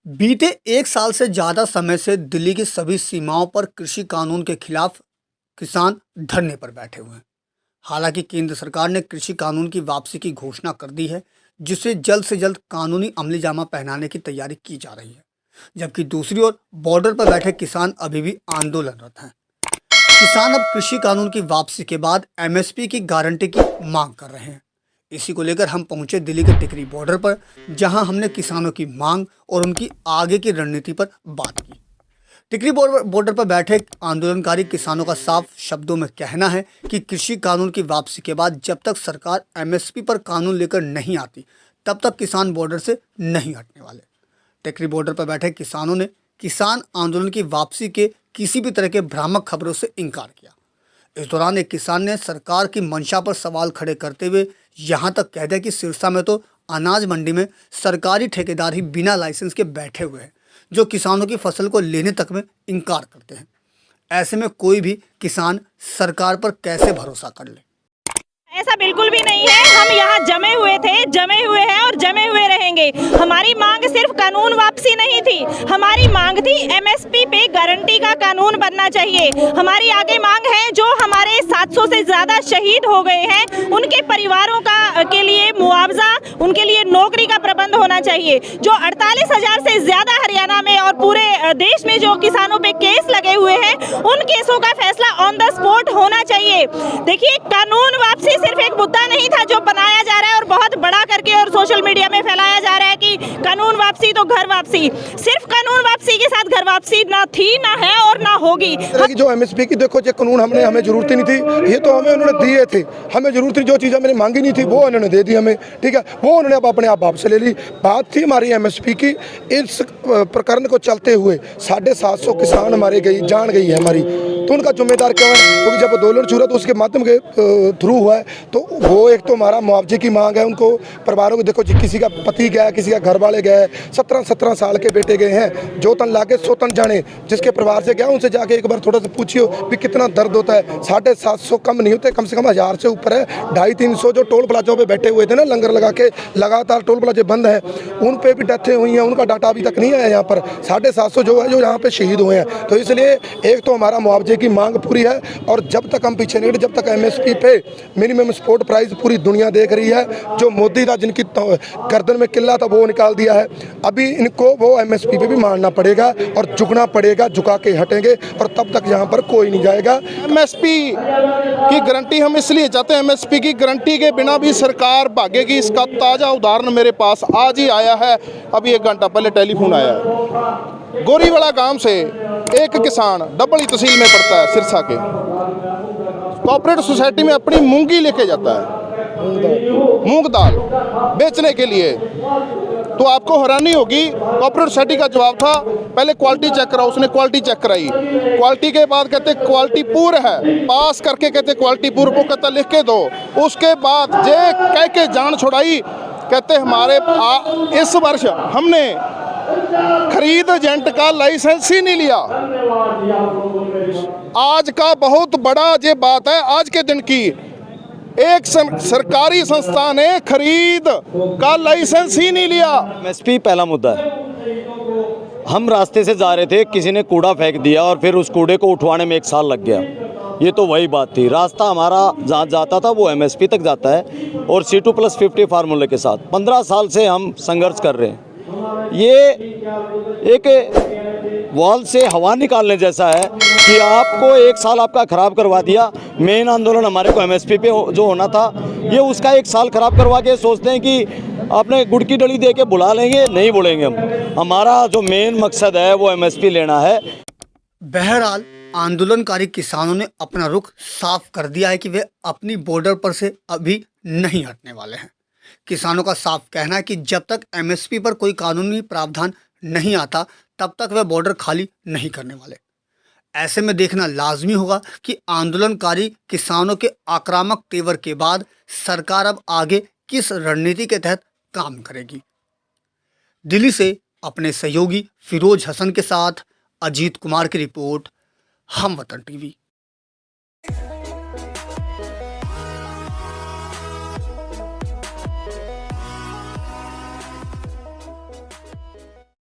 बीते एक साल से ज्यादा समय से दिल्ली की सभी सीमाओं पर कृषि कानून के खिलाफ किसान धरने पर बैठे हुए हैं। हालांकि केंद्र सरकार ने कृषि कानून की वापसी की घोषणा कर दी है, जिसे जल्द से जल्द कानूनी अमलीजामा पहनाने की तैयारी की जा रही है। जबकि दूसरी ओर बॉर्डर पर बैठे किसान अभी भी आंदोलनरत हैं। किसान अब कृषि कानून की वापसी के बाद एमएसपी की गारंटी की मांग कर रहे हैं। इसी को लेकर हम पहुंचे दिल्ली के टिकरी बॉर्डर पर, जहां हमने किसानों की मांग और उनकी आगे की रणनीति पर बात की। टिकरी बॉर्डर पर बैठे आंदोलनकारी किसानों का साफ शब्दों में कहना है कि कृषि कानून की वापसी के बाद जब तक सरकार एमएसपी पर कानून लेकर नहीं आती, तब तक किसान बॉर्डर से नहीं हटने वाले। टिकरी बॉर्डर पर बैठे किसानों ने किसान आंदोलन की वापसी के किसी भी तरह के भ्रामक खबरों से इनकार किया। इस दौरान एक किसान ने सरकार की मंशा पर सवाल खड़े करते हुए यहां तक कह दिया कि सिरसा में तो अनाज मंडी में सरकारी ठेकेदार ही बिना लाइसेंस के बैठे हुए हैं, जो किसानों की फसल को लेने तक में इनकार करते हैं। ऐसे में कोई भी किसान सरकार पर कैसे भरोसा कर ले। ऐसा बिल्कुल भी नहीं है। हम यहाँ जमे हुए थे, जमे हुए हैं और जमे हुए रहेंगे। हमारी मांग सिर्फ कानून वापसी नहीं थी, हमारी मांग थी एमएसपी पे गारंटी का कानून बनना चाहिए। हमारी आगे मांग है जो हमारे 700 से ज्यादा शहीद हो गए हैं, उनके परिवारों का के लिए मुआवजा, उनके लिए नौकरी का प्रबंध होना चाहिए। जो 48,000 से ज्यादा हरियाणा में और पूरे देश में जो किसानों पे केस लगे हुए हैं, उन केसों का फैसला ऑन द स्पॉट होना चाहिए। देखिए, कानून वापसी सिर्फ एक मुद्दा नहीं था जो बनाया जा रहा है और बहुत बड़ा करके और सोशल मीडिया में फैलाया जा रहा है कि कानून वापसी तो घर वापसी। सिर्फ कानून वापसी के साथ घर वापसी ना थी, ना है और ना होगी। जो एमएसपी की देखो, जो कानून हमें जरूरत ही नहीं थी, ये तो हमें उन्होंने दिए थे। हमें जरूरत थी, जो चीज़ें मैंने मांगी नहीं थी वो उन्होंने दे दी हमें, ठीक है। वो उन्होंने अब अपने आप वापस ले ली। बात थी हमारी एमएसपी की। इस प्रकरण को चलते हुए 750 किसान हमारे जान गई है हमारी, तो उनका जिम्मेदार क्यों है? क्योंकि जब आंदोलन शुरू तो उसके माध्यम के थ्रू हुआ है, तो वो एक तो हमारा मुआवजे की मांग है। उनको परिवारों को देखो, किसी का पति गया, किसी का घर वाले गए, 17 साल के बेटे गए हैं, जो तन लाके 100 तन जाने। जिसके परिवार से गया उनसे जाके एक बार थोड़ा सा पूछियो भी कितना दर्द होता है। 750 कम नहीं होते, कम से कम 1000 से ऊपर है। 250-300 जो टोल प्लाजों पे बैठे हुए थे ना, लंगर लगा के, लगातार टोल प्लाजे बंद है, उन पे भी डेथें हुई हैं। उनका डाटा अभी तक नहीं आया यहाँ पर। 750 जो है, जो यहाँ पे शहीद हुए हैं। तो इसलिए एक तो हमारा मुआवजे की मांग पूरी है, और जब तक हम पीछे नहीं, जब तक एमएसपी पे मिनिमम सपोर्ट प्राइस पूरी दुनिया देख रही है। जो मोदी था, जिनकी गर्दन में किला था, वो निकाल दिया है। अभी इनको वो एमएसपी पे भी मानना पड़ेगा और झुकना पड़ेगा, झुका के हटेंगे, और तब तक यहाँ पर कोई नहीं जाएगा। एमएसपी की गारंटी हम इसलिए चाहते हैं, एमएसपी की गारंटी के बिना भी सरकार भागेगी। इसका ताज़ा उदाहरण मेरे पास आज ही आया है। अभी 1 घंटा पहले टेलीफोन आया है। गोरीवाला गांव से एक किसान, डबली तहसील में पड़ता है सिरसा के, कोऑपरेटिव सोसाइटी में अपनी मूंगी लेके जाता है, मूंग दाल बेचने के लिए। तो आपको हैरानी होगी, कोऑपरेटिव सोसाइटी का जवाब था पहले क्वालिटी चेक कराओ। उसने क्वालिटी चेक कराई, क्वालिटी के बाद कहते क्वालिटी पूर है, पास करके कहते क्वालिटी पूर, वो कहता लिख के दो। उसके बाद जे कह के जान छुड़ाई, कहते हमारे इस वर्ष हमने खरीद एजेंट का लाइसेंस ही नहीं लिया। आज का बहुत बड़ा ये बात है, आज के दिन की। एक सरकारी संस्था ने खरीद का लाइसेंस ही नहीं लिया। एमएसपी पहला मुद्दा है। हम रास्ते से जा रहे थे, किसी ने कूड़ा फेंक दिया और फिर उस कूड़े को उठवाने में 1 साल लग गया। ये तो वही बात थी। रास्ता हमारा जहाँ जाता था वो एमएसपी तक जाता है, और C2+50 फार्मूले के साथ 15 साल से हम संघर्ष कर रहे हैं। ये एक वॉल से हवा निकालने जैसा है कि आपको 1 साल आपका ख़राब करवा दिया। मेन आंदोलन हमारे को एमएसपी पे जो होना था, ये उसका 1 साल ख़राब करवा के सोचते हैं कि अपने गुड़ की डली दे के बुला लेंगे। नहीं बुलाएंगे हम। हमारा जो मेन मकसद है वो एमएसपी लेना है। बहरहाल आंदोलनकारी किसानों ने अपना रुख साफ कर दिया है कि वे अपनी बॉर्डर पर से अभी नहीं हटने वाले हैं। किसानों का साफ कहना है कि जब तक एमएसपी पर कोई कानूनी प्रावधान नहीं आता, तब तक वे बॉर्डर खाली नहीं करने वाले। ऐसे में देखना लाजमी होगा कि आंदोलनकारी किसानों के आक्रामक तेवर के बाद सरकार अब आगे किस रणनीति के तहत काम करेगी। दिल्ली से अपने सहयोगी फिरोज हसन के साथ अजीत कुमार की रिपोर्ट, हम वतन टीवी।